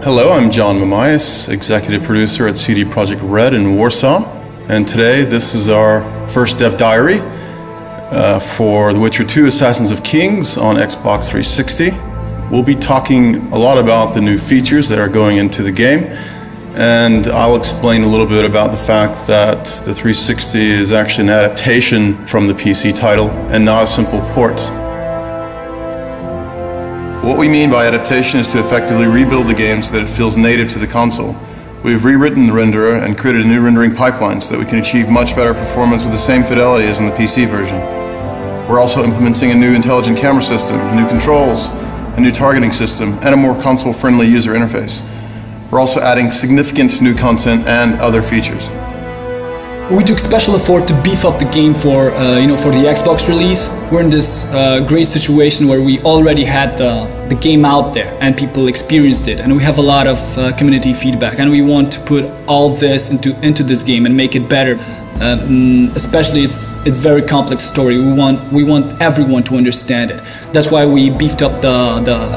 Hello, I'm John Mamias, executive producer at CD Projekt Red in Warsaw, and today this is our first dev diary for The Witcher 2 Assassins of Kings on Xbox 360. We'll be talking a lot about the new features that are going into the game, and I'll explain a little bit about the fact that the 360 is actually an adaptation from the PC title and not a simple port. What we mean by adaptation is to effectively rebuild the game so that it feels native to the console. We've rewritten the renderer and created a new rendering pipeline so that we can achieve much better performance with the same fidelity as in the PC version. We're also implementing a new intelligent camera system, new controls, a new targeting system, and a more console-friendly user interface. We're also adding significant new content and other features. We took special effort to beef up the game for the Xbox release. We're in this great situation where we already had the game out there and people experienced it, and we have a lot of community feedback, and we want to put all this into this game and make it better. Especially it's very complex story. We want everyone to understand it. That's why we beefed up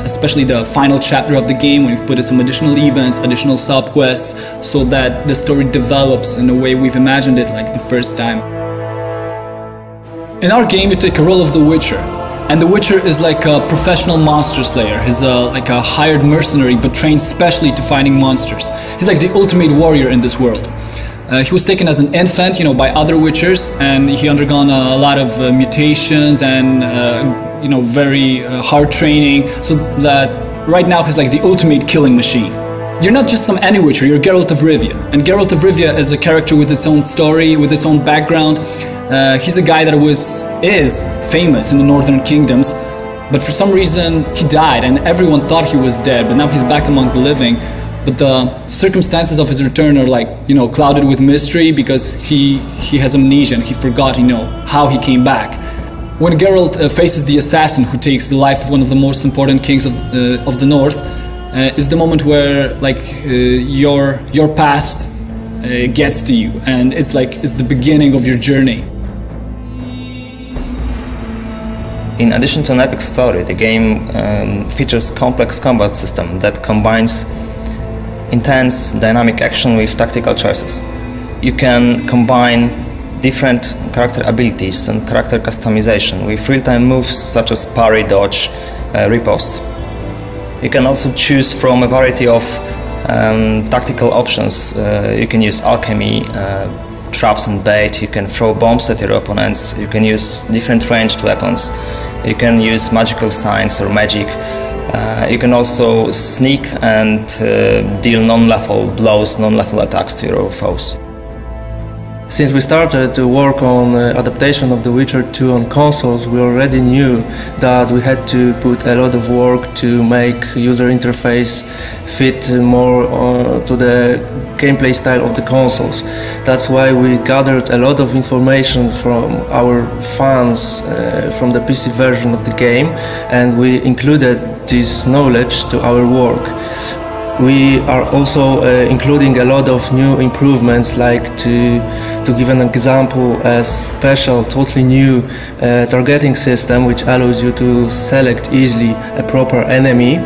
especially the final chapter of the game. We've put in some additional events, additional sub-quests, so that the story develops in the way we've imagined it like the first time. In our game, you take a role of the Witcher, and the Witcher is like a professional monster slayer. He's like a hired mercenary, but trained specially to fighting monsters. He's like the ultimate warrior in this world. He was taken as an infant, by other Witchers, and he undergone a lot of mutations and very hard training, so that right now he's like the ultimate killing machine. You're not just some any Witcher, you're Geralt of Rivia, and Geralt of Rivia is a character with its own story, with its own background. He's a guy that is famous in the Northern Kingdoms, but for some reason he died, and everyone thought he was dead, but now he's back among the living. But the circumstances of his return are clouded with mystery, because he has amnesia and he forgot, how he came back. When Geralt faces the assassin who takes the life of one of the most important kings of the North, is the moment where your past gets to you, and it's the beginning of your journey. In addition to an epic story, the game features complex combat system that combines intense dynamic action with tactical choices. You can combine different character abilities and character customization with real-time moves such as parry, dodge, riposte. You can also choose from a variety of tactical options. You can use alchemy, traps and bait, you can throw bombs at your opponents, you can use different ranged weapons, you can use magical signs or magic. You can also sneak and deal non-lethal blows, non-lethal attacks to your foes. Since we started to work on adaptation of The Witcher 2 on consoles, we already knew that we had to put a lot of work to make user interface fit more to the gameplay style of the consoles. That's why we gathered a lot of information from our fans from the PC version of the game, and we included this knowledge to our work. We are also including a lot of new improvements, like to give an example, a special, totally new targeting system which allows you to select easily a proper enemy.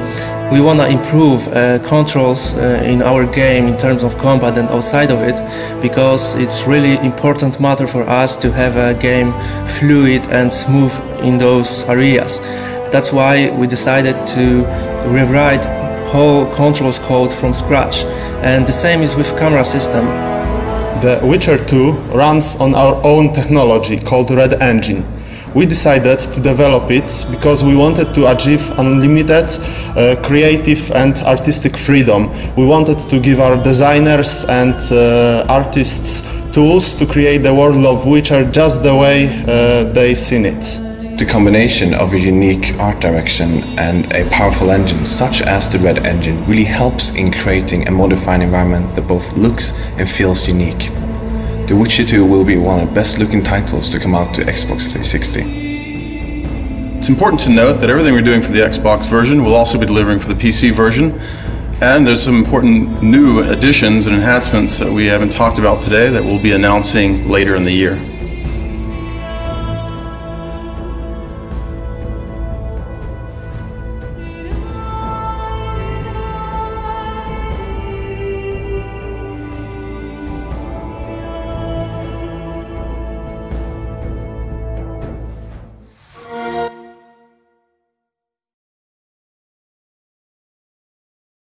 We want to improve controls in our game in terms of combat and outside of it, because it's really important matter for us to have a game fluid and smooth in those areas. That's why we decided to rewrite whole controls code from scratch, and the same is with camera system. The Witcher 2 runs on our own technology called Red Engine. We decided to develop it because we wanted to achieve unlimited creative and artistic freedom. We wanted to give our designers and artists tools to create the world of Witcher just the way they seen it. The combination of a unique art direction and a powerful engine such as the Red Engine really helps in creating a modified environment that both looks and feels unique. The Witcher 2 will be one of the best looking titles to come out to Xbox 360. It's important to note that everything we're doing for the Xbox version will also be delivering for the PC version, and there's some important new additions and enhancements that we haven't talked about today that we'll be announcing later in the year.